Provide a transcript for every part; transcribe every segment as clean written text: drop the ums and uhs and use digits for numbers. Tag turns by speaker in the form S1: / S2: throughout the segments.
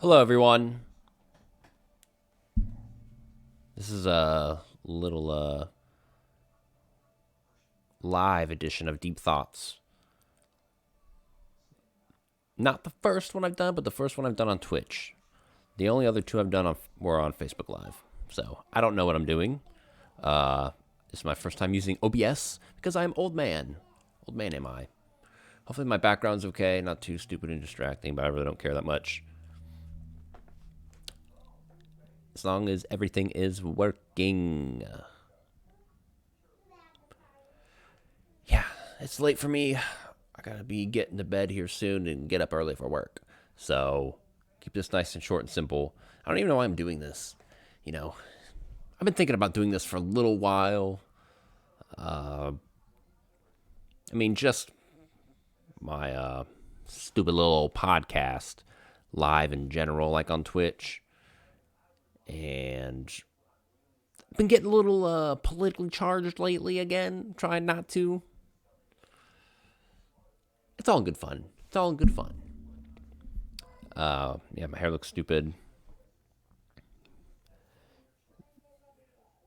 S1: Hello, everyone. This is a little live edition of Deep Thoughts. Not the first one I've done, but the first one I've done on Twitch. The only other two I've done were on Facebook Live. So I don't know what I'm doing. This is my first time using OBS because I'm old man. Old man am I. Hopefully my background's okay, not too stupid and distracting, but I really don't care that much. As long as everything is working. Yeah, it's late for me. I gotta be getting to bed here soon and get up early for work. So keep this nice and short and simple. I don't even know why I'm doing this. I've been thinking about doing this for a little while. Just my stupid little podcast, live in general, like on Twitch. And I've been getting a little politically charged lately again, trying not to. It's all in good fun. It's all in good fun. My hair looks stupid.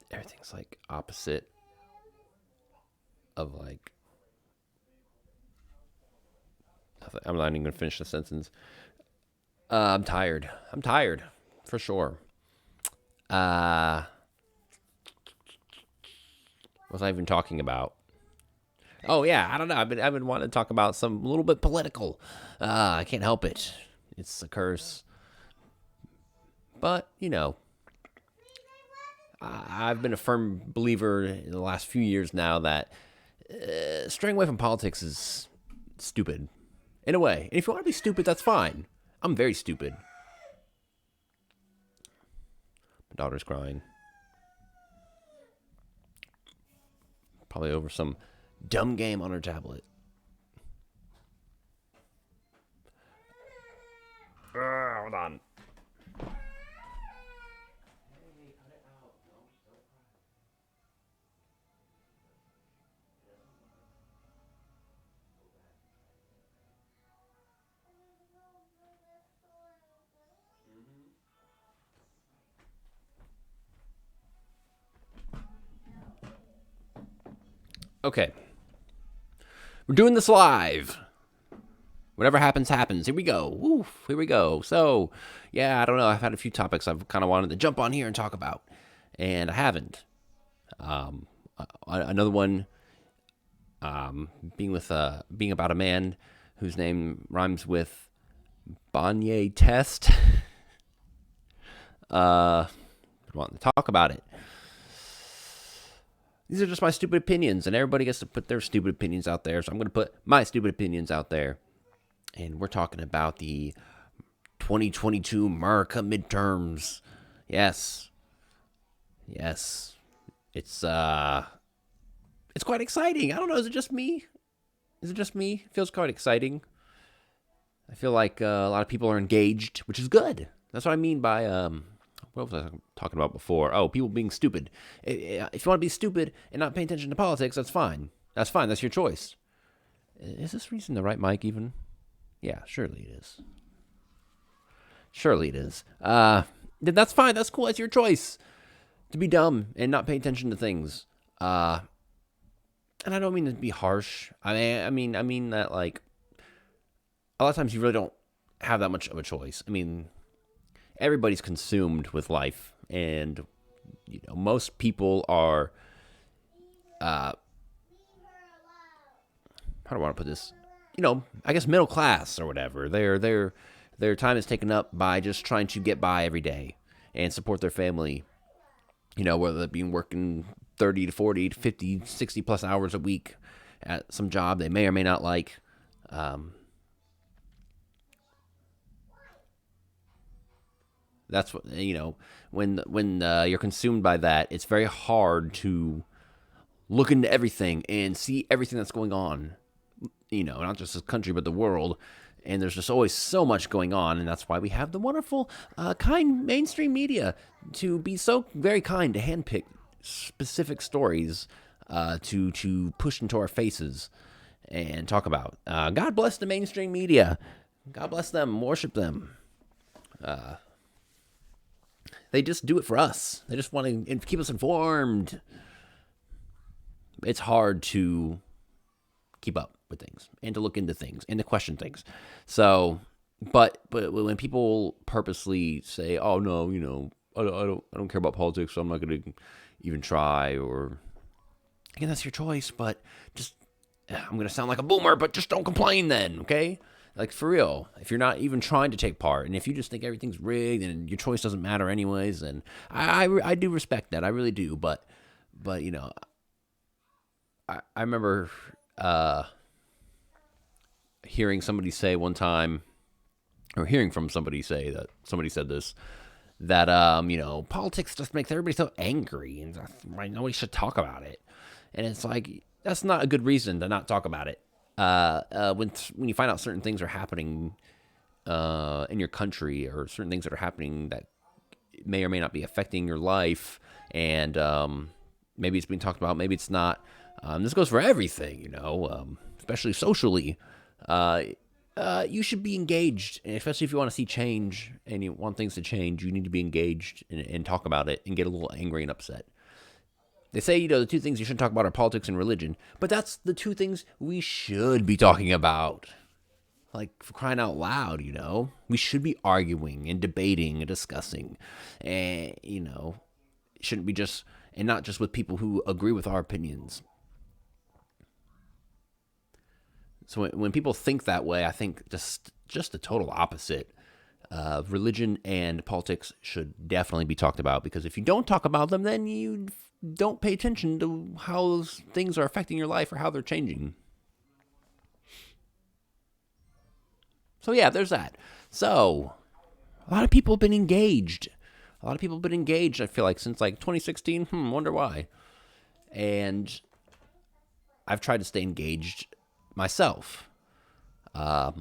S1: Everything's like opposite of like. I'm not even gonna finish the sentence. I'm tired. I'm tired, for sure. What was I even talking about? Oh yeah, I don't know. I've been wanting to talk about some a little bit political. I can't help it. It's a curse. But I've been a firm believer in the last few years now that straying away from politics is stupid, in a way. And if you want to be stupid, that's fine. I'm very stupid. My daughter's crying. Probably over some dumb game on her tablet. Hold on. Okay. We're doing this live. Whatever happens, happens. Here we go. Oof, here we go. So, yeah, I don't know. I've had a few topics I've kind of wanted to jump on here and talk about, and I haven't. Another one being about a man whose name rhymes with Banye Test. Wanting to talk about it. These are just my stupid opinions, and everybody gets to put their stupid opinions out there, so I'm going to put my stupid opinions out there. And we're talking about the 2022 America midterms. Yes. Yes. It's quite exciting. I don't know, is it just me? Is it just me? It feels quite exciting. I feel like a lot of people are engaged, which is good. That's what I mean by what was I talking about before? Oh, people being stupid. If you want to be stupid and not pay attention to politics, that's fine. That's fine. That's your choice. Is this reason the right mic even? Yeah, surely it is. Surely it is. That's fine. That's cool. That's your choice to be dumb and not pay attention to things. And I don't mean to be harsh. I mean that like a lot of times you really don't have that much of a choice. I mean, everybody's consumed with life, and most people are. How do I want to put this? I guess middle class or whatever. Their time is taken up by just trying to get by every day and support their family. Whether they're being working 30 to 40 to 50, 60 plus hours a week at some job they may or may not like. That's what when you're consumed by that, it's very hard to look into everything and see everything that's going on. Not just this country but the world. And there's just always so much going on, and that's why we have the wonderful, kind mainstream media to be so very kind to handpick specific stories to push into our faces and talk about. God bless the mainstream media. God bless them. Worship them. They just do it for us. They just want to keep us informed. It's hard to keep up with things and to look into things and to question things. So, but when people purposely say, "Oh no, I don't care about politics, so I'm not going to even try," or again, that's your choice. But just I'm going to sound like a boomer, but just don't complain then, okay? Like, for real, if you're not even trying to take part, and if you just think everything's rigged and your choice doesn't matter anyways, then I do respect that. I really do. But I remember hearing somebody say one time, or hearing from somebody say that somebody said this, that politics just makes everybody so angry, and nobody should talk about it. And it's like, that's not a good reason to not talk about it. When you find out certain things are happening in your country, or certain things that are happening that may or may not be affecting your life, and maybe it's being talked about, maybe it's not. This goes for everything, especially socially. You should be engaged, and especially if you want to see change and you want things to change, you need to be engaged and talk about it and get a little angry and upset. They say, the two things you shouldn't talk about are politics and religion, but that's the two things we should be talking about. Like, for crying out loud, we should be arguing and debating and discussing, and it shouldn't be just, and not just with people who agree with our opinions. So when people think that way, I think just the total opposite. Religion and politics should definitely be talked about, because if you don't talk about them, then you don't pay attention to how those things are affecting your life or how they're changing. So yeah, there's that. So a lot of people have been engaged. I feel like, since like 2016. Wonder why. And I've tried to stay engaged myself. I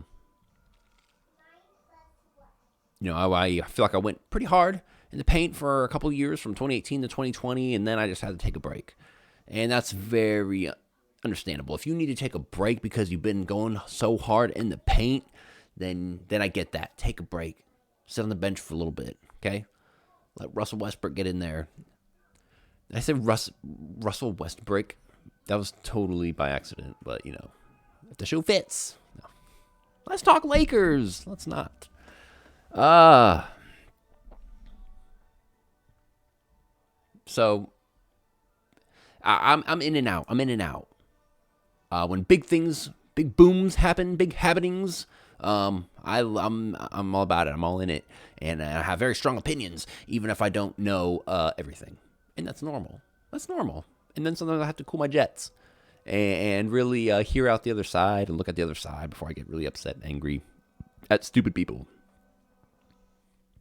S1: feel like I went pretty hard in the paint for a couple of years, from 2018 to 2020, and then I just had to take a break. And that's very understandable. If you need to take a break because you've been going so hard in the paint, then I get that. Take a break. Sit on the bench for a little bit, okay? Let Russell Westbrook get in there. Did I say Russell Westbrook? That was totally by accident, but, if the shoe fits. No. Let's talk Lakers. Let's not. So I'm in and out. When big things, big booms happen, big happenings, I'm all about it. I'm all in it, and I have very strong opinions, even if I don't know everything, and that's normal. And then sometimes I have to cool my jets and really hear out the other side and look at the other side before I get really upset and angry at stupid people.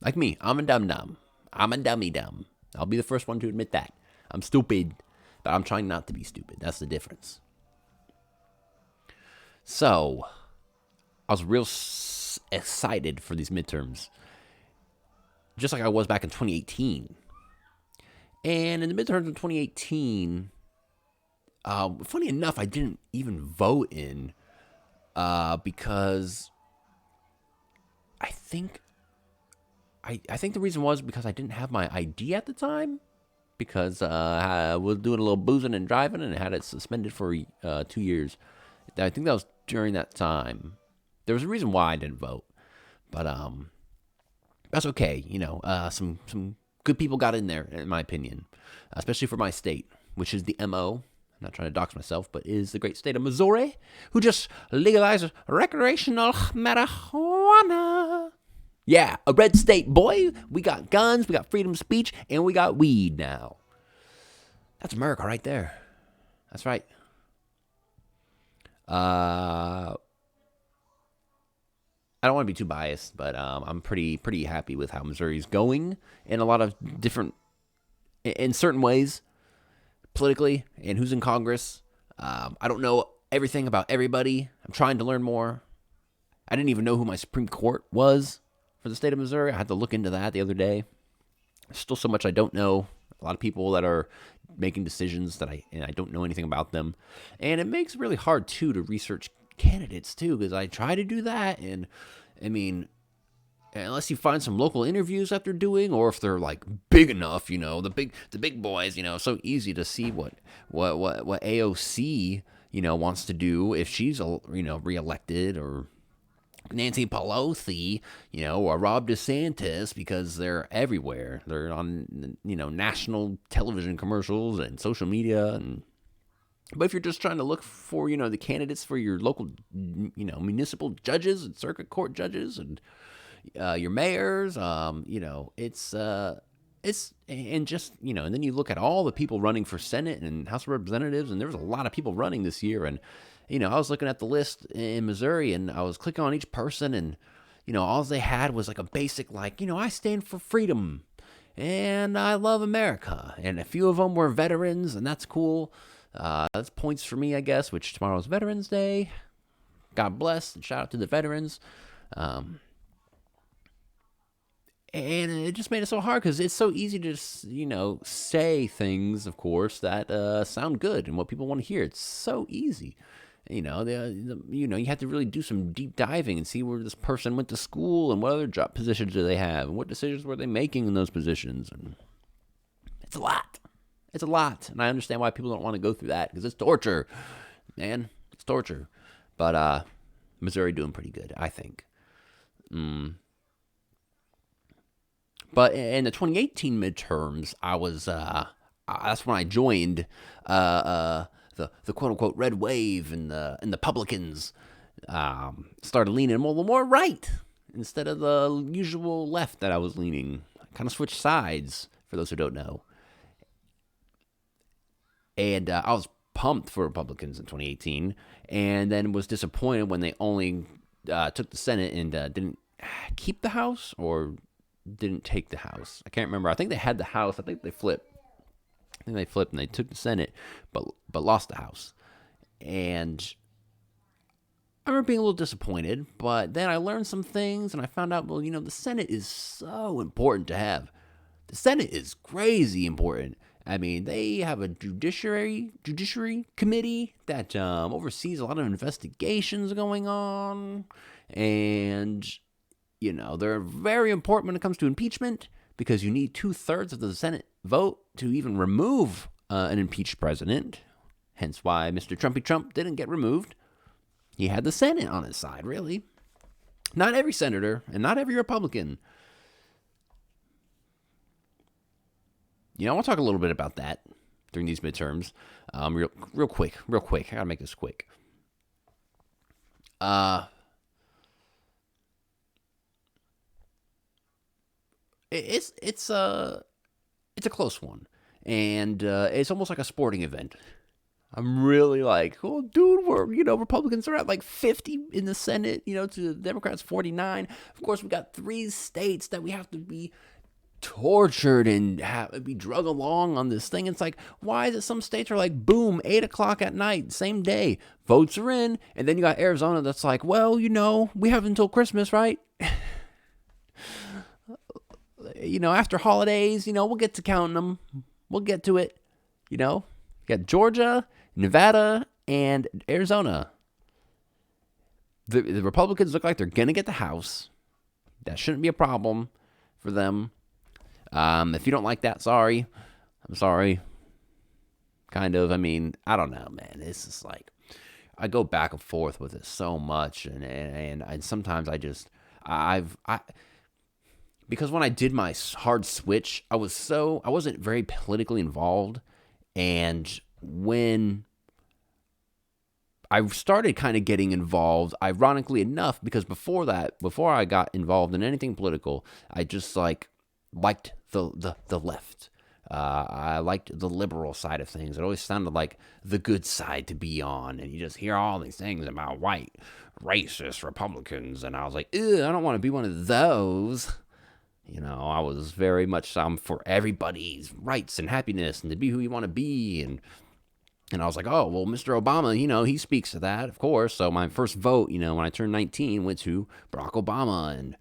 S1: Like me, I'm a dum-dum. I'm a dummy-dum. I'll be the first one to admit that. I'm stupid, but I'm trying not to be stupid. That's the difference. So, I was real excited for these midterms, just like I was back in 2018. And in the midterms of 2018, funny enough, I didn't even vote in because I think the reason was because I didn't have my ID at the time, because I was doing a little boozing and driving and had it suspended for 2 years. I think that was during that time. There was a reason why I didn't vote, but that's okay. Some good people got in there, in my opinion, especially for my state, which is the MO. I'm not trying to dox myself, but is the great state of Missouri, who just legalized recreational marijuana. Yeah, a red state, boy. We got guns, we got freedom of speech, and we got weed now. That's America right there. That's right. I don't want to be too biased, but I'm pretty happy with how Missouri's going in a lot of different, in certain ways, politically, and who's in Congress. I don't know everything about everybody. I'm trying to learn more. I didn't even know who my Supreme Court was for the state of Missouri. I had to look into that the other day. There's still so much I don't know. A lot of people that are making decisions that I don't know anything about them. And it makes it really hard, too, to research candidates, too, because I try to do that. And, I mean, unless you find some local interviews that they're doing, or if they're like big enough, the big boys, so easy to see what AOC, wants to do if she's reelected, or Nancy Pelosi, or Rob DeSantis, because they're everywhere. They're on national television commercials and social media. And but if you're just trying to look for the candidates for your local municipal judges and circuit court judges and your mayors, it's and just and then you look at all the people running for Senate and House of Representatives, and there was a lot of people running this year. And I was looking at the list in Missouri, and I was clicking on each person, and all they had was like a basic, like, I stand for freedom and I love America, and a few of them were veterans, and that's cool. That's points for me, I guess. Which tomorrow's Veterans Day. God bless and shout out to the veterans. And it just made it so hard because it's so easy to say things, of course, that sound good and what people want to hear. It's so easy. You have to really do some deep diving and see where this person went to school and what other job positions do they have and what decisions were they making in those positions. And it's a lot. It's a lot. And I understand why people don't want to go through that, because it's torture. Man, it's torture. But Missouri doing pretty good, I think. But in the 2018 midterms, I was that's when I joined the quote unquote red wave, and the Republicans started leaning a little more right instead of the usual left that I was leaning. I kind of switched sides, for those who don't know. And I was pumped for Republicans in 2018, and then was disappointed when they only took the Senate and didn't keep the House, or didn't take the House. I can't remember. I think they had the House. I think they flipped. And they took the Senate, but lost the House. And I remember being a little disappointed, but then I learned some things, and I found out, well, the Senate is so important to have. The Senate is crazy important. I mean, they have a judiciary committee that oversees a lot of investigations going on, and they're very important when it comes to impeachment, because you need 2/3 of the Senate vote to even remove an impeached president. Hence why Mr. Trumpy Trump didn't get removed. He had the Senate on his side, really. Not every senator and not every Republican. I want to talk a little bit about that during these midterms. Real quick. I gotta make this quick. It's a close one, and it's almost like a sporting event. I'm really like, oh, dude, Republicans are at like 50 in the Senate, to the Democrats 49. Of course, we got 3 states that we have to be tortured and be drug along on this thing. It's like, why is it some states are like, boom, 8 o'clock at night, same day, votes are in, and then you got Arizona that's like, well, we have until Christmas, right? After holidays, we'll get to counting them. We'll get to it. You got Georgia, Nevada, and Arizona. The Republicans look like they're going to get the House. That shouldn't be a problem for them. If you don't like that, sorry. I'm sorry. Kind of. I mean, I don't know, man. It's just like, I go back and forth with it so much. And sometimes because when I did my hard switch, I wasn't very politically involved. And when I started kind of getting involved, ironically enough, because before I got involved in anything political, I just liked the left. I liked the liberal side of things. It always sounded like the good side to be on. And you just hear all these things about white, racist Republicans. And I was like, ew, I don't want to be one of those. I was very much for everybody's rights and happiness and to be who you want to be. And I was like, oh, well, Mr. Obama, he speaks to that, of course. So my first vote, when I turned 19, went to Barack Obama.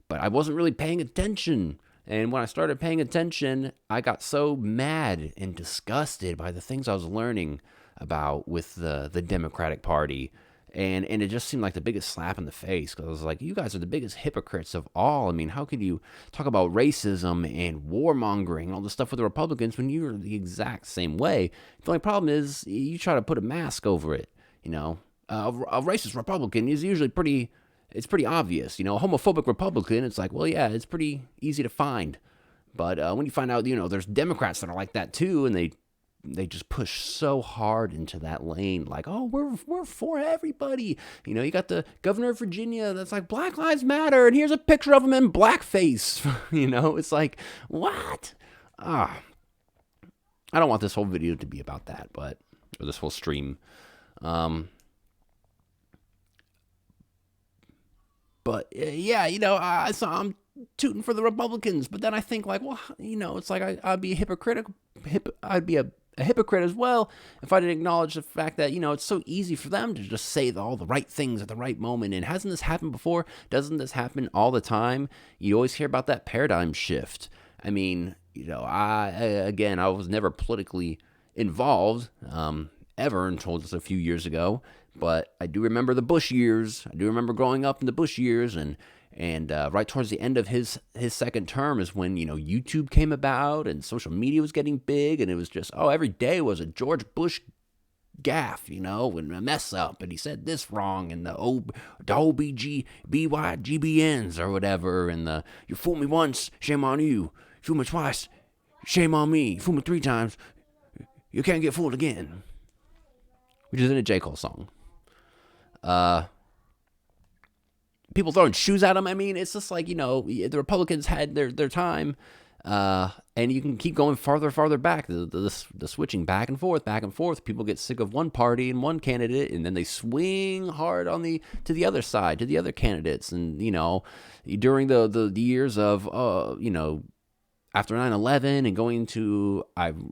S1: But I wasn't really paying attention. And when I started paying attention, I got so mad and disgusted by the things I was learning about with the Democratic Party. And it just seemed like the biggest slap in the face, because I was like, you guys are the biggest hypocrites of all. I mean, how could you talk about racism and warmongering and all this stuff with the Republicans when you're the exact same way? The only problem is you try to put a mask over it. A racist Republican is usually it's pretty obvious. A homophobic Republican, it's like, well, yeah, it's pretty easy to find. But when you find out, there's Democrats that are like that too, and they just push so hard into that lane, like, oh, we're for everybody. You got the governor of Virginia that's like, Black Lives Matter, and here's a picture of him in blackface. It's like, what? I don't want this whole video to be about that, or this whole stream. But yeah, so I'm tooting for the Republicans, but then I think like, well, it's like I'd be I'd be a hypocrite as well if I didn't acknowledge the fact that, it's so easy for them to just say all the right things at the right moment. And hasn't this happened before? Doesn't this happen all the time? You always hear about that paradigm shift. I mean, I was never politically involved, ever until just a few years ago. But I do remember the Bush years. I do remember growing up in the Bush years, and right towards the end of his second term is when, YouTube came about and social media was getting big, and it was just, every day was a George Bush gaffe, and a mess up, and he said this wrong, and the OBGBYGBNs or whatever, and you fool me once, shame on you. Fool me twice, shame on me. Fool me 3 times, you can't get fooled again. Which is in a J. Cole song. People throwing shoes at him. I mean, it's just like, the Republicans had their time, and you can keep going farther back. The switching back and forth. People get sick of one party and one candidate, and then they swing hard to the other side, to the other candidates. And, during the years of, after 9/11 and going to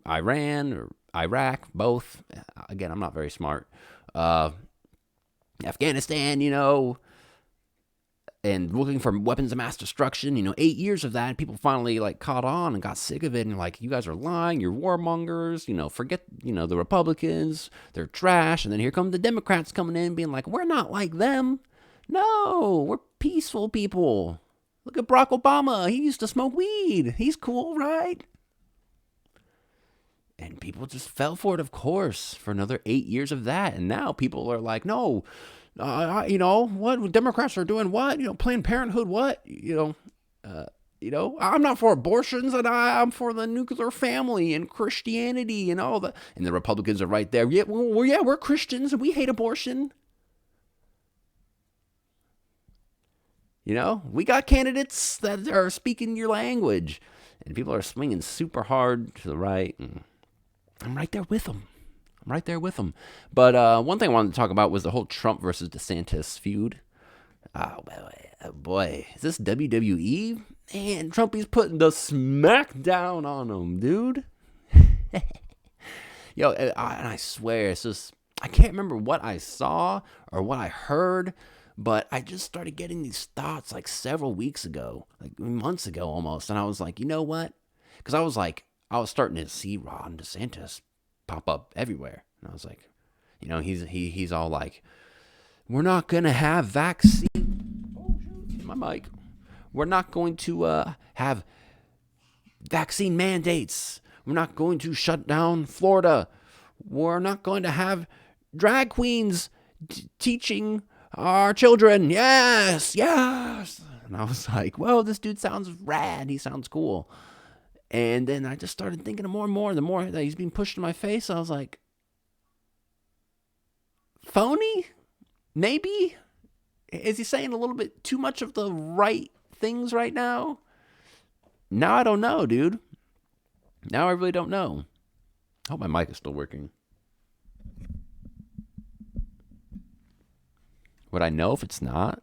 S1: Iran or Iraq, both. Again, I'm not very smart. Afghanistan, and looking for weapons of mass destruction, 8 years of that, people finally like caught on and got sick of it, and like, you guys are lying, you're warmongers, forget, the Republicans, they're trash. And then here come the Democrats coming in being like, we're not like them. No, we're peaceful people. Look at Barack Obama. He used to smoke weed. He's cool, right? And people just fell for it, of course, for another 8 years of that. And now people are like, no, what Democrats are doing, what, Planned Parenthood, what, I'm not for abortions, and I'm for the nuclear family and Christianity and all that. And the Republicans are right there. Yeah, we're Christians and we hate abortion. We got candidates that are speaking your language, and people are swinging super hard to the right. And I'm right there with them. But one thing I wanted to talk about was the whole Trump versus DeSantis feud. Oh boy, is this WWE? Man, Trumpy's putting the smack down on him, dude. Yo, and I swear, it's just, I can't remember what I saw or what I heard, but I just started getting these thoughts like several weeks ago, like months ago almost. And I was like, you know what? Because I was starting to see Ron DeSantis pop up everywhere. And I was like, he's all like, we're not going to have vaccine. Oh, shoot, my mic. We're not going to have vaccine mandates. We're not going to shut down Florida. We're not going to have drag queens teaching our children. Yes. And I was like, well, this dude sounds rad. He sounds cool. And then I just started thinking more and more. The more that he's being pushed in my face, I was like, phony? Maybe? Is he saying a little bit too much of the right things right now? Now I don't know, dude. Now I really don't know. I hope my mic is still working. Would I know if it's not?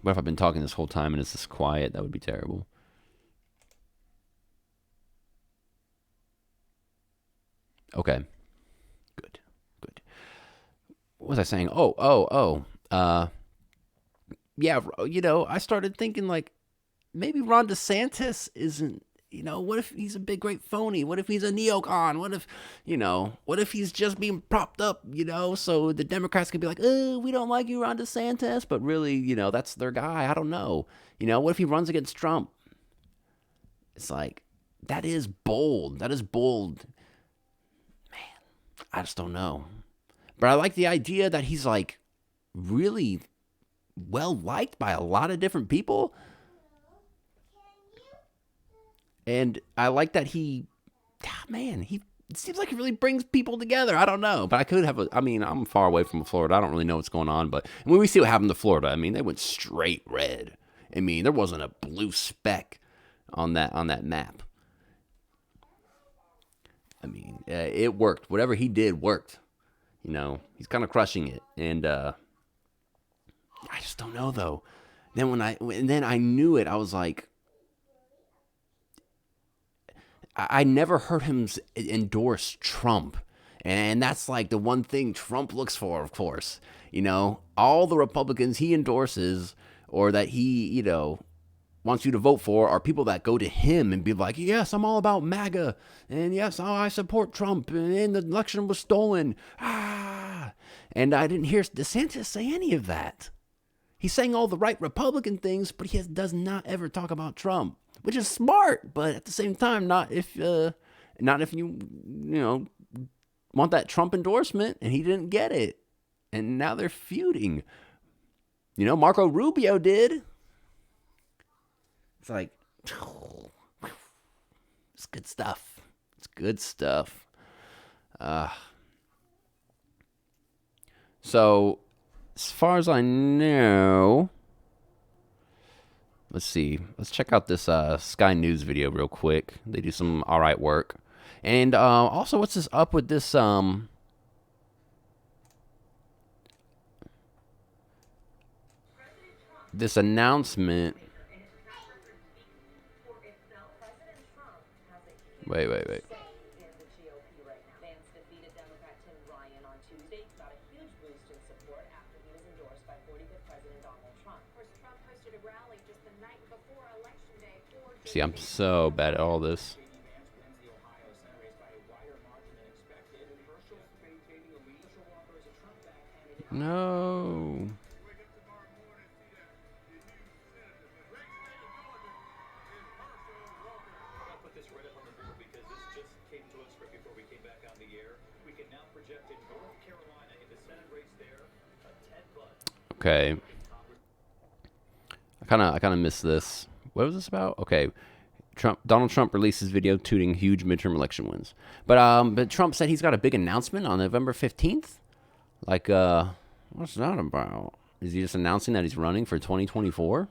S1: What if I've been talking this whole time and it's just quiet? That would be terrible. Okay. Good. What was I saying? Yeah, I started thinking like, maybe Ron DeSantis isn't what if he's a big, great phony? What if he's a neocon? What if he's just being propped up, so the Democrats could be like, oh, we don't like you, Ron DeSantis, but really, that's their guy. I don't know. What if he runs against Trump? It's like, that is bold. That is bold. Man, I just don't know. But I like the idea that he's like really well liked by a lot of different people. And I like that he it seems like he really brings people together. I don't know. But I'm far away from Florida. I don't really know what's going on. But when we see what happened to Florida, they went straight red. There wasn't a blue speck on that map. It worked. Whatever he did worked. He's kind of crushing it. And I just don't know, though. Then I knew it. I was like, I never heard him endorse Trump. And that's like the one thing Trump looks for, of course. All the Republicans he endorses or that he, wants you to vote for are people that go to him and be like, yes, I'm all about MAGA. And yes, I support Trump. And the election was stolen. And I didn't hear DeSantis say any of that. He's saying all the right Republican things, but he does not ever talk about Trump. Which is smart, but at the same time, not if you want that Trump endorsement, and he didn't get it, and now they're feuding. Marco Rubio did. It's like, it's good stuff. It's good stuff. So, as far as I know. Let's see. Let's check out this Sky News video real quick. They do some all right work. And also, what's this up with this this announcement? Wait. See, I'm so bad at all this. No. Okay. I kind of missed this. What was this about? Okay. Donald Trump releases video tooting huge midterm election wins. But Trump said he's got a big announcement on November 15th. Like, what's that about? Is he just announcing that he's running for 2024?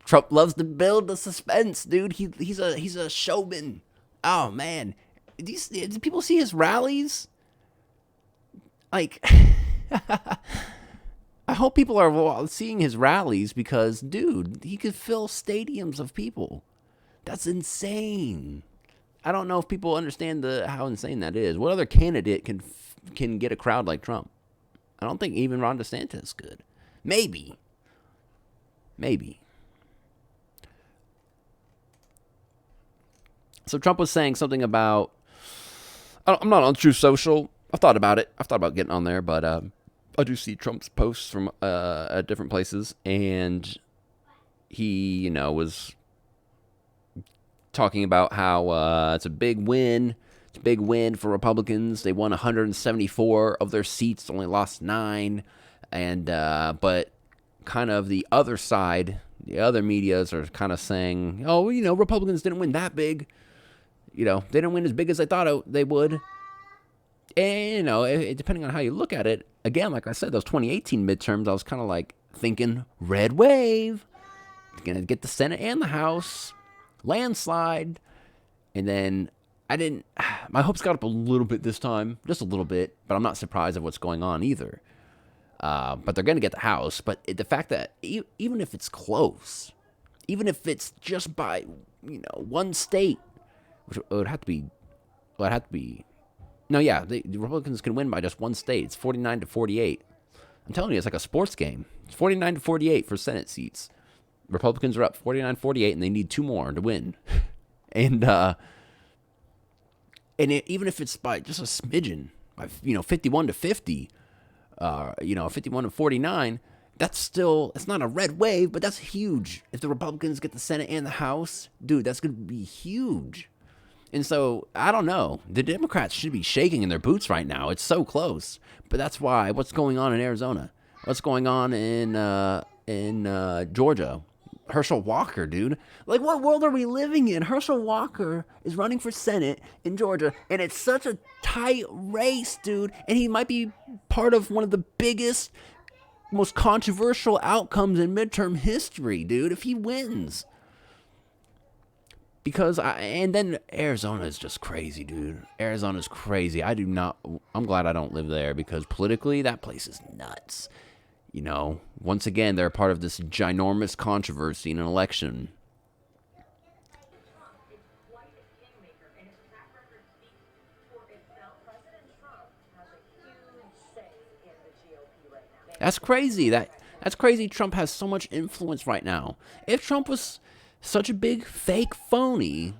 S1: Trump loves to build the suspense, dude. He's a showman. Oh man, do people see his rallies? Like, I hope people are seeing his rallies because, dude, he could fill stadiums of people. That's insane. I don't know if people understand how insane that is. What other candidate can get a crowd like Trump? I don't think even Ron DeSantis could. Maybe. So Trump was saying something about, I'm not on True Social. I've thought about it. I've thought about getting on there, but I do see Trump's posts from at different places, and he, was talking about how it's a big win. It's a big win for Republicans. They won 174 of their seats, only lost 9, and but kind of the other side, the other medias are kind of saying, oh, Republicans didn't win that big. They didn't win as big as they thought they would. And, depending on how you look at it, again, like I said, those 2018 midterms, I was kind of like thinking red wave, going to get the Senate and the House, landslide. And then my hopes got up a little bit this time, just a little bit, but I'm not surprised at what's going on either. But they're going to get the House. But the fact that even if it's close, even if it's just by, one state, which would have to be, no, yeah, the Republicans can win by just one state. It's 49-48. I'm telling you, it's like a sports game. It's 49-48 for Senate seats. Republicans are up 49-48, and they need 2 more to win. And even if it's by just a smidgen, by 51-50, 51-49, that's still, it's not a red wave, but that's huge. If the Republicans get the Senate and the House, dude, that's going to be huge. And so, I don't know. The Democrats should be shaking in their boots right now. It's so close. But that's why, what's going on in Arizona? What's going on in Georgia? Herschel Walker, dude. Like, what world are we living in? Herschel Walker is running for Senate in Georgia, and it's such a tight race, dude. And he might be part of one of the biggest, most controversial outcomes in midterm history, dude, if he wins. And then Arizona is just crazy, dude. Arizona's crazy. I'm glad I don't live there, because politically, that place is nuts. Once again, they're part of this ginormous controversy in an election. That's crazy. That's crazy. Trump has so much influence right now. If Trump was such a big fake phony,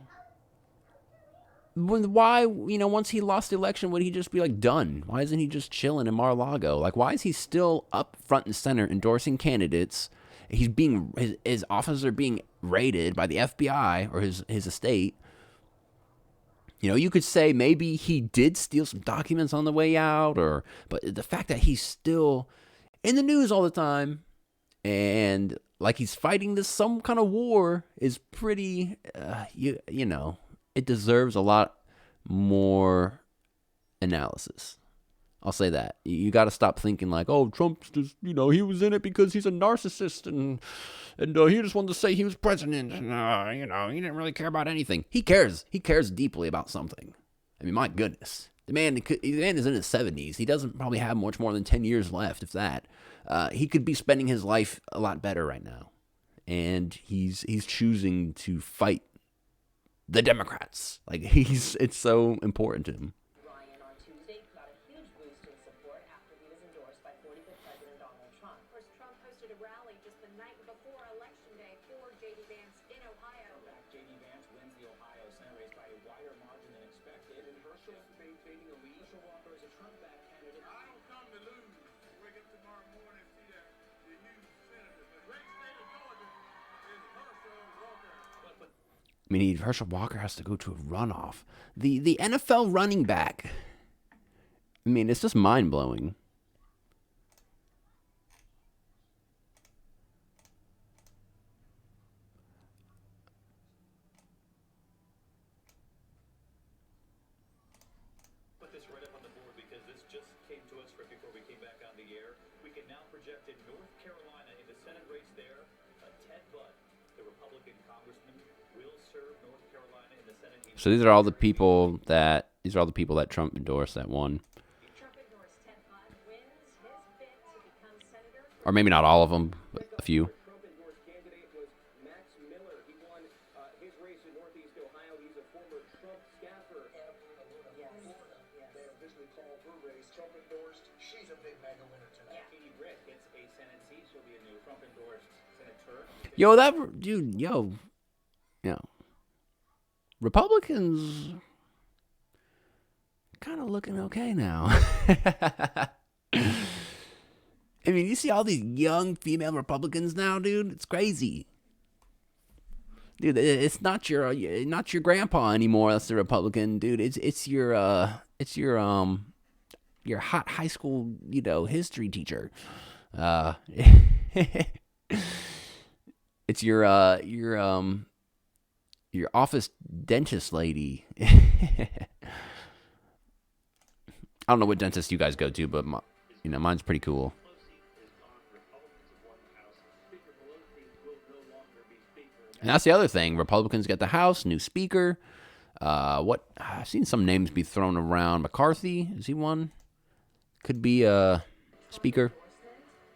S1: why, once he lost the election, would he just be like done? Why isn't he just chilling in Mar-a-Lago? Like, why is he still up front and center endorsing candidates? His offices are being raided by the FBI or his estate. You could say maybe he did steal some documents on the way out, but the fact that he's still in the news all the time and like he's fighting some kind of war is pretty, it deserves a lot more analysis. I'll say that. You got to stop thinking like, oh, Trump's just, he was in it because he's a narcissist and he just wanted to say he was president and, he didn't really care about anything. He cares. He cares deeply about something. I mean, my goodness. The man is in his 70s. He doesn't probably have much more than 10 years left, if that. He could be spending his life a lot better right now. And he's choosing to fight the Democrats. Like, it's so important to him.
S2: Ryan on Tuesday got a huge boost in support after he was endorsed by 45th President Donald Trump.
S3: Of course, Trump hosted a rally just the night before Election Day for J.D. Vance in Ohio.
S4: J.D. Vance wins the Ohio Senate race by a wider margin than expected, and Herschel is maintaining a lead. Herschel Walker is a Trump-backed candidate.
S5: I don't come to lose. Wake up tomorrow morning and see that the new senator, the great state of Georgia, is Herschel Walker.
S1: I mean, Herschel Walker has to go to a runoff. The NFL running back. I mean, it's just mind-blowing.
S4: Put this right up on the board because this just came to us right before we came back on the air. We can now project in North Carolina in the Senate race there. Ted Budd, the Republican congressman, will serve North Carolina in the Senate.
S1: So these are all the people that Trump endorsed that won.
S3: Trump endorsed Ted Budd, wins his bid to become senator.
S1: Or maybe not all of them, but a few.
S4: Trump endorsed candidate was Max Miller. He won his race in Northeast Ohio. He's a former Trump staffer.
S2: They officially called her race Trump endorsed. She's a big mega winner tonight.
S4: Katie Britt gets a Senate seat. She'll be a new Trump endorsed senator.
S1: Republicans kind of looking okay now. I mean, you see all these young female Republicans now, dude. It's crazy. Dude, it's not your grandpa anymore. That's the Republican, dude. It's your hot high school, history teacher. It's your office dentist lady. I don't know what dentist you guys go to, but mine's pretty cool. And that's the other thing. Republicans get the House, new speaker. I've seen some names be thrown around. McCarthy, is he one? Could be a speaker.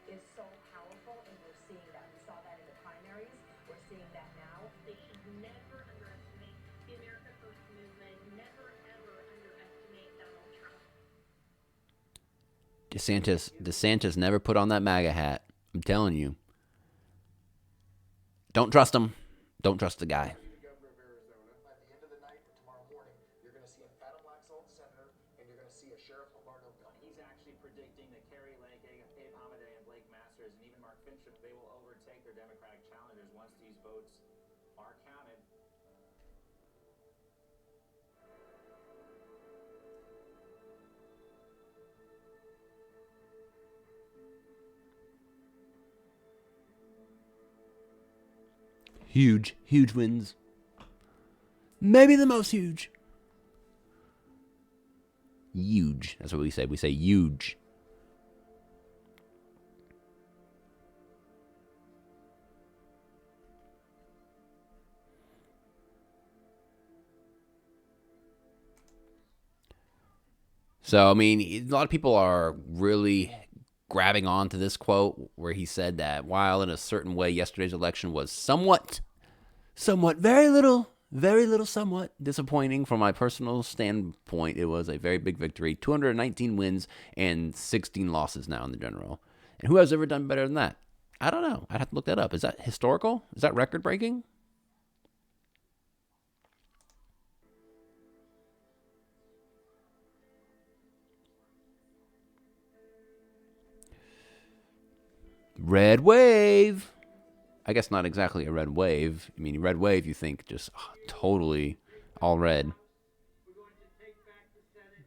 S2: Is so powerful, and we're seeing that. We saw that in the primaries. We're seeing that now.
S3: They should never underestimate the America First movement. Never, ever underestimate Donald Trump.
S1: DeSantis never put on that MAGA hat. I'm telling you. Don't trust him. Don't trust the guy.
S2: The governor of Arizona. At the end of the night or tomorrow morning, you're going to see a fat black salt senator, and you're going to see a Sheriff Lombardo governor.
S4: He's actually predicting that Kerry Lake, Abe Hamadeh, and Blake Masters, and even Mark Fincham, they will overtake their Democratic challengers once these votes are counted.
S1: Huge, huge wins. Maybe the most huge. Huge. That's what we say. We say huge. So, I mean, a lot of people are really grabbing onto this quote where he said that while in a certain way yesterday's election was somewhat, very little, somewhat disappointing from my personal standpoint, it was a very big victory. 219 wins and 16 losses now in the general. And who has ever done better than that? I don't know. I'd have to look that up. Is that historical? Is that record breaking? Red wave. I guess not exactly a red wave. I mean, red wave, you think just totally all red.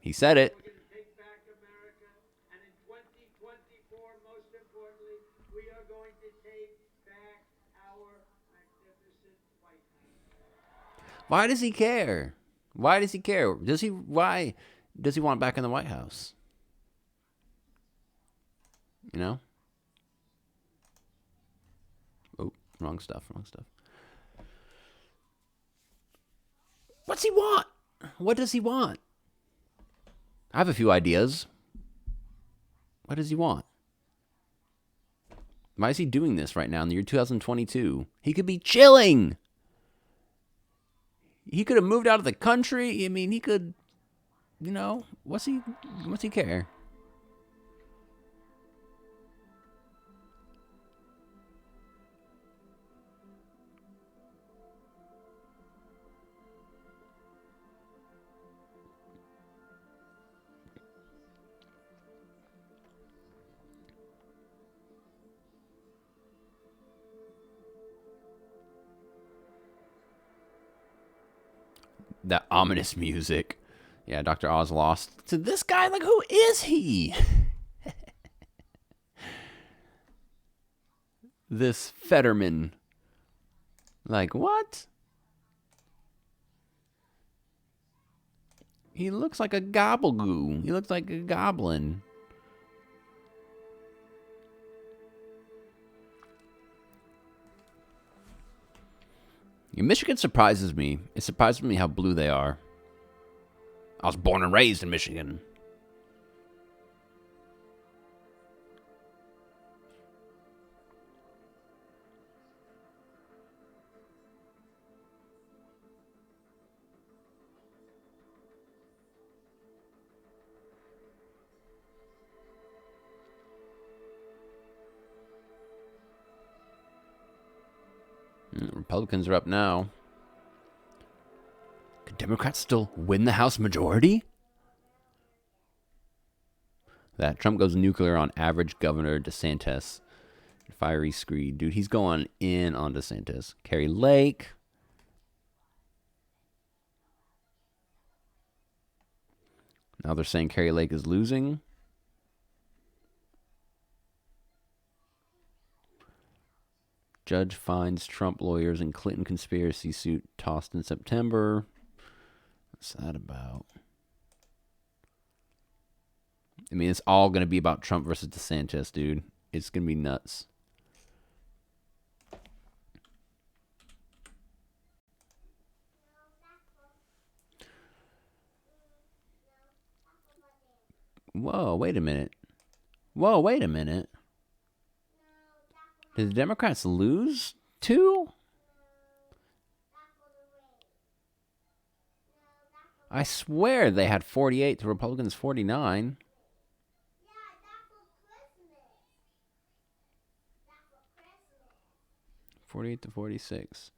S1: He said it.
S5: We're going to take back America, and in 2024, most importantly, we are going to take back our magnificent White House.
S1: Why does he care? Why does he care? Why does he want back in the White House? You know? Oh, wrong stuff. What's he want? What does he want? I have a few ideas. What does he want? Why is he doing this right now in the year 2022? He could be chilling. He could have moved out of the country. I mean, he could, what's he care? That ominous music. Yeah, Dr. Oz lost to this guy. Like, who is he? This Fetterman. Like, what? He looks like a gobblegoo. He looks like a goblin. Michigan surprises me. It surprises me how blue they are. I was born and raised in Michigan. Republicans are up now. Could Democrats still win the House majority? That Trump goes nuclear on average Governor DeSantis. Fiery screed. Dude, he's going in on DeSantis. Kerry Lake. Now they're saying Kerry Lake is losing. Judge finds Trump lawyers in Clinton conspiracy suit tossed in September. What's that about? I mean, it's all going to be about Trump versus DeSantis, dude. It's going to be nuts. Whoa, wait a minute. Did the Democrats lose too? I swear they had 48, the Republicans 49. 48 to 46.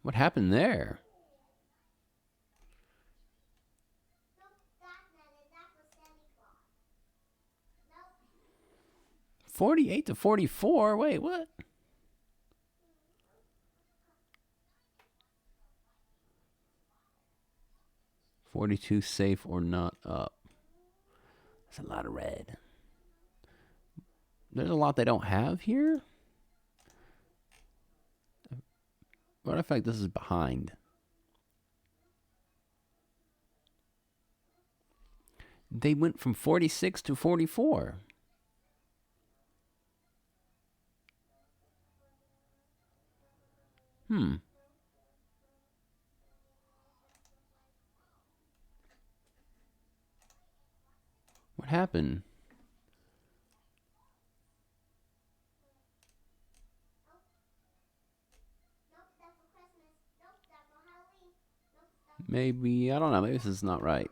S1: What happened there? 48 to 44. Wait, what? $42 safe or not up. That's a lot of red. There's a lot they don't have here. What if like this is behind? They went from 46 to 44. What happened? Maybe, I don't know, maybe this is not right.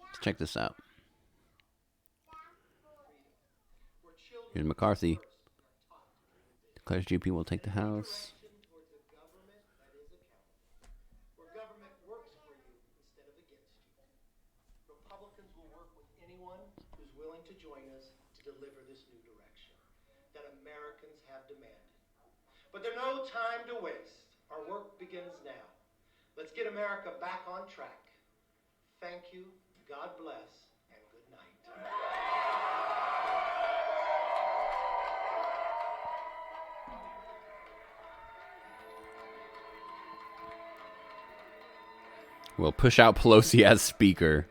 S1: Let's check this out. Here's McCarthy. Declares GP will take the House.
S2: Towards a government that is accountable, where government works for you instead of against you. Republicans will work with anyone who's willing to join us to deliver this new direction that Americans have demanded. But there's no time to waste. Our work begins now. Let's get America back on track. Thank you, God bless, and good night.
S1: We'll push out Pelosi as Speaker.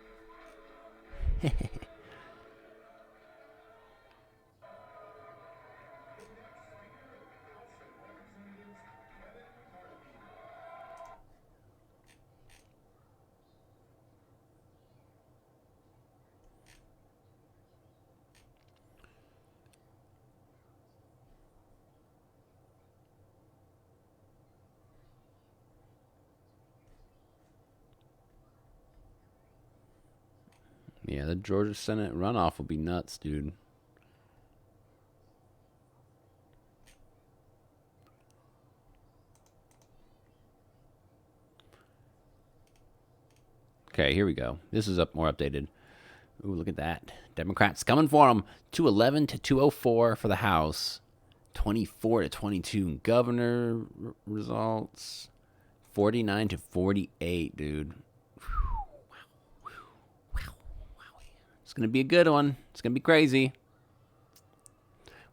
S1: Yeah, the Georgia Senate runoff will be nuts, dude. Okay, here we go. This is up more updated. Ooh, look at that. Democrats coming for them. 211 to 204 for the House. 24 to 22 in governor results. 49 to 48, dude. It's going to be a good one. It's going to be crazy.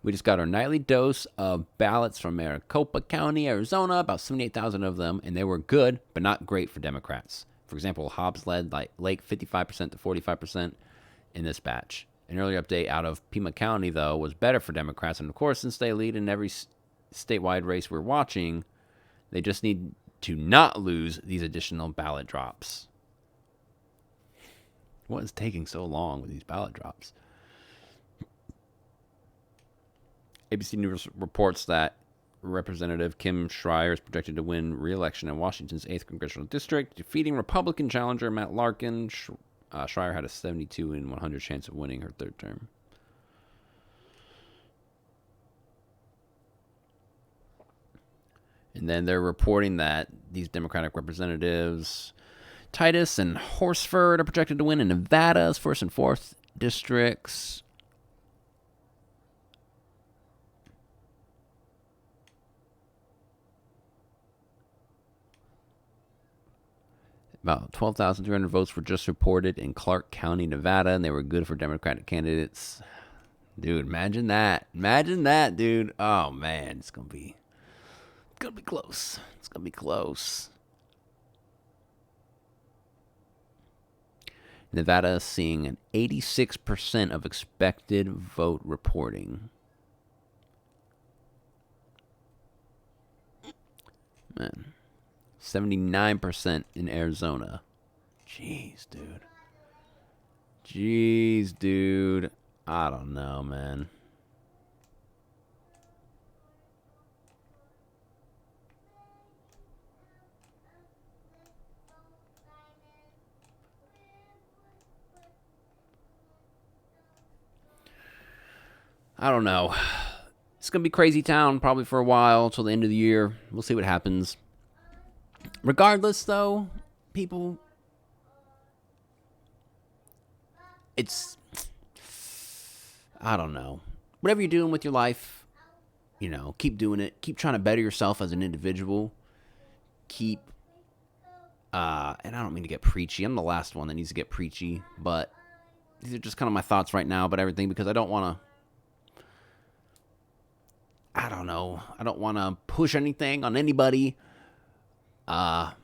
S1: We just got our nightly dose of ballots from Maricopa County, Arizona, about 78,000 of them, and they were good, but not great for Democrats. For example, Hobbs led like Lake 55% to 45% in this batch. An earlier update out of Pima County, though, was better for Democrats, and of course, since they lead in every statewide race we're watching, they just need to not lose these additional ballot drops. What is taking so long with these ballot drops? ABC News reports that Representative Kim Schreier is projected to win re-election in Washington's 8th Congressional District, defeating Republican challenger Matt Larkin. Schreier had a 72 in 100 chance of winning her third term. And then they're reporting that these Democratic representatives, Titus and Horsford, are projected to win in Nevada's 1st and 4th districts. About 12,300 votes were just reported in Clark County, Nevada, and they were good for Democratic candidates. Dude, imagine that. Imagine that, dude. Oh, man, it's going to be close. It's going to be close. Nevada is seeing an 86% of expected vote reporting. Man. 79% in Arizona. Jeez, dude. I don't know, man. I don't know. It's going to be crazy town probably for a while till the end of the year. We'll see what happens. Regardless, though, people, it's, I don't know. Whatever you're doing with your life, keep doing it. Keep trying to better yourself as an individual. Keep, and I don't mean to get preachy. I'm the last one that needs to get preachy, but these are just kind of my thoughts right now about everything because I don't want to, I don't know. I don't want to push anything on anybody. That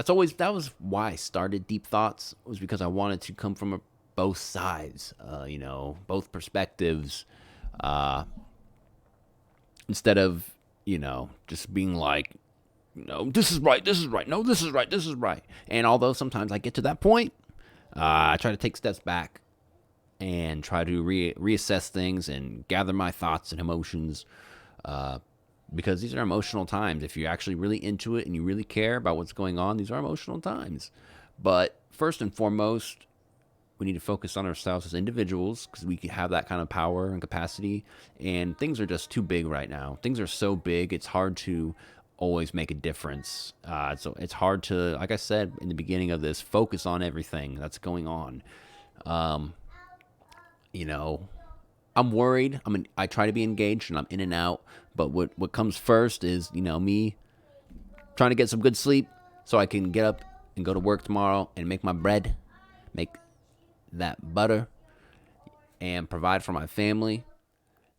S1: was why I started Deep Thoughts, was because I wanted to come from both sides, both perspectives, instead of, just being like, this is right, no, this is right, this is right. And although sometimes I get to that point, I try to take steps back and try to reassess things and gather my thoughts and emotions, because these are emotional times. If you're actually really into it and you really care about what's going on, these are emotional times. But first and foremost, we need to focus on ourselves as individuals because we can have that kind of power and capacity. And things are just too big right now. Things are so big, it's hard to always make a difference. So it's hard to, like I said in the beginning of this, focus on everything that's going on. I'm worried. I try to be engaged and I'm in and out. But what comes first is, me trying to get some good sleep so I can get up and go to work tomorrow and make my bread, make that butter, and provide for my family.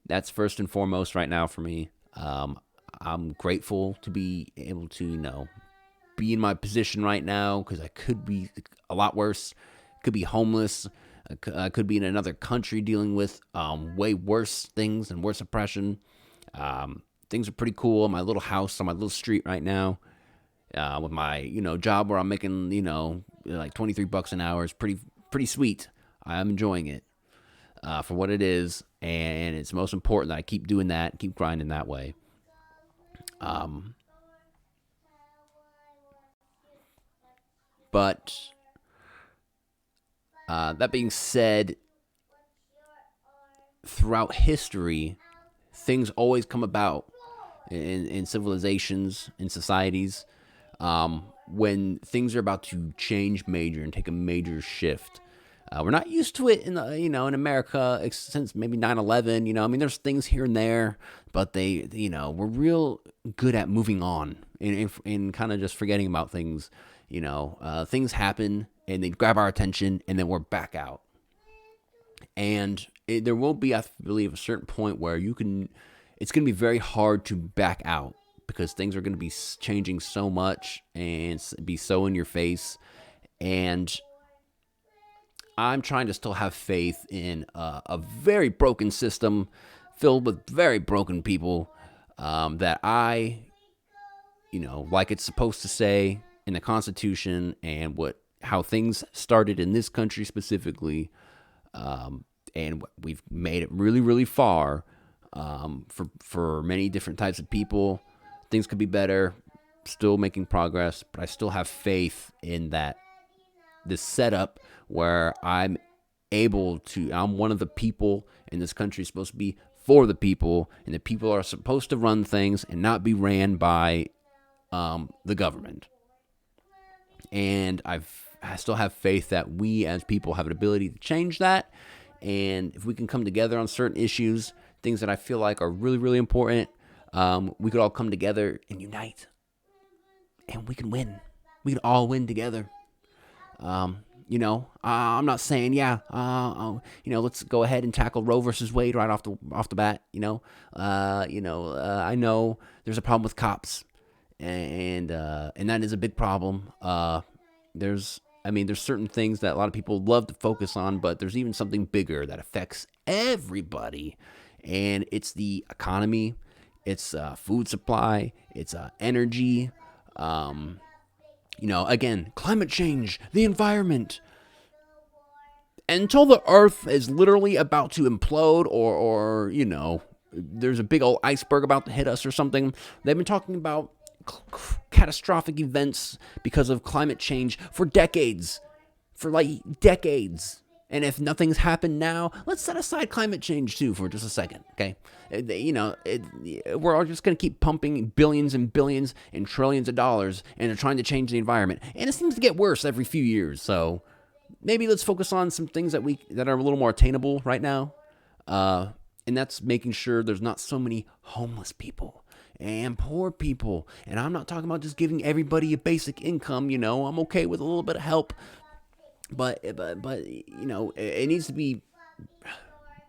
S1: That's first and foremost right now for me. I'm grateful to be able to, be in my position right now because I could be a lot worse. Could be homeless. I could be in another country dealing with way worse things and worse oppression. Things are pretty cool in my little house on my little street right now. With my, job where I'm making, like $23 an hour is pretty sweet. I'm enjoying it for what it is, and it's most important that I keep doing that, keep grinding that way. But that being said, throughout history, things always come about in civilizations, in societies, when things are about to change major and take a major shift. We're not used to it in in America since maybe 9/11. There's things here and there, but we're real good at moving on and kind of just forgetting about things. Things happen and they grab our attention and then we're back out. And there will be, I believe, a certain point where it's going to be very hard to back out because things are going to be changing so much and be so in your face. And I'm trying to still have faith in a very broken system filled with very broken people, that like it's supposed to say in the Constitution and how things started in this country specifically, and we've made it really, really far, for many different types of people. Things could be better, still making progress, but I still have faith in this setup where I'm one of the people in this country supposed to be for the people, and the people are supposed to run things and not be ran by the government. And I still have faith that we as people have an ability to change that. And if we can come together on certain issues, things that I feel like are really, really important, we could all come together and unite. And we can win. We can all win together. I'm not saying, let's go ahead and tackle Roe versus Wade right off the bat. I know there's a problem with cops, and that is a big problem. There's certain things that a lot of people love to focus on, but there's even something bigger that affects everybody, and it's the economy, it's food supply, it's energy, again, climate change, the environment. Until the earth is literally about to implode or there's a big old iceberg about to hit us or something, they've been talking about catastrophic events because of climate change for decades. And if nothing's happened now, let's set aside climate change too for just a second, okay? We're all just going to keep pumping billions and billions and trillions of dollars into trying to change the environment, and it seems to get worse every few years. So maybe let's focus on some things that are a little more attainable right now, and that's making sure there's not so many homeless people and poor people. And I'm not talking about just giving everybody a basic income. I'm okay with a little bit of help. But it needs to be.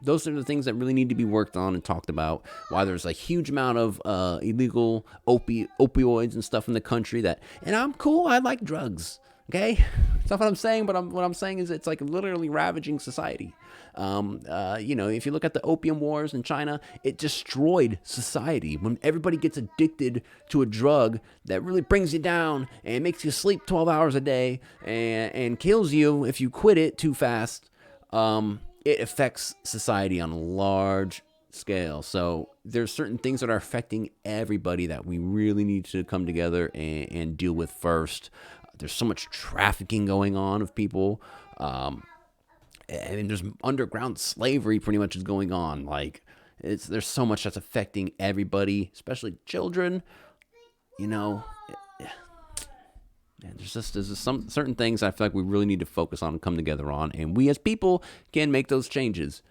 S1: Those are the things that really need to be worked on and talked about. Why there's a huge amount of illegal opioids and stuff in the country and I'm cool. I like drugs. Okay, that's not what I'm saying. But what I'm saying is it's like literally ravaging society. If you look at the opium wars in China, it destroyed society. When everybody gets addicted to a drug that really brings you down and makes you sleep 12 hours a day and kills you if you quit it too fast, it affects society on a large scale. So there's certain things that are affecting everybody that we really need to come together and deal with first. There's so much trafficking going on of people. And there's underground slavery pretty much is going on. Like, there's so much that's affecting everybody, especially children. And there's just some certain things I feel like we really need to focus on and come together on. And we as people can make those changes.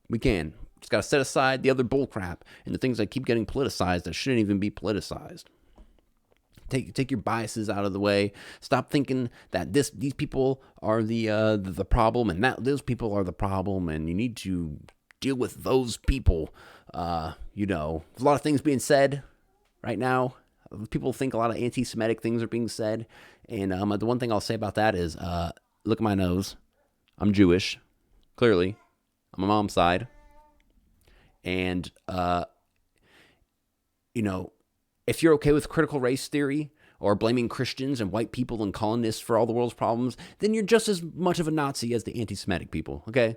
S1: We can. Just got to set aside the other bull crap and the things that keep getting politicized that shouldn't even be politicized. Take your biases out of the way. Stop thinking that these people are the problem and that those people are the problem, and you need to deal with those people. There's a lot of things being said right now. People think a lot of anti-Semitic things are being said, and the one thing I'll say about that is, look at my nose. I'm Jewish, clearly. I'm on my mom's side, and if you're okay with critical race theory or blaming Christians and white people and colonists for all the world's problems, then you're just as much of a Nazi as the anti-Semitic people, okay?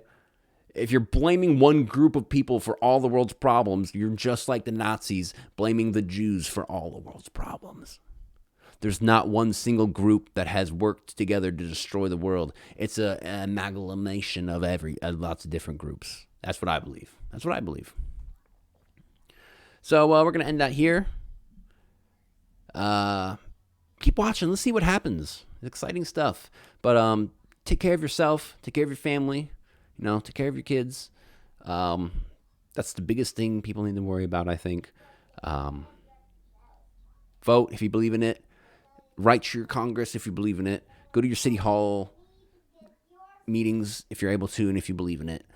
S1: If you're blaming one group of people for all the world's problems, you're just like the Nazis blaming the Jews for all the world's problems. There's not one single group that has worked together to destroy the world. It's an amalgamation of lots of different groups. That's what I believe. So we're going to end that here. Keep watching. Let's see what happens. It's exciting stuff. But take care of yourself. Take care of your family. Take care of your kids. That's the biggest thing people need to worry about, I think. Vote if you believe in it. Write to your Congress if you believe in it. Go to your city hall meetings if you're able to and if you believe in it.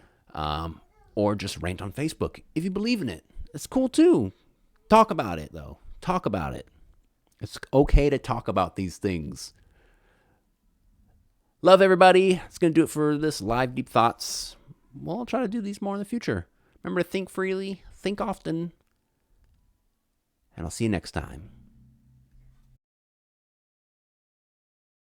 S1: Or just rant on Facebook if you believe in it. It's cool too. Talk about it, though. Talk about it. It's okay to talk about these things. Love everybody. It's going to do it for this live Deep Thoughts. Well, I'll try to do these more in the future. Remember to think freely, think often, and I'll see you next time.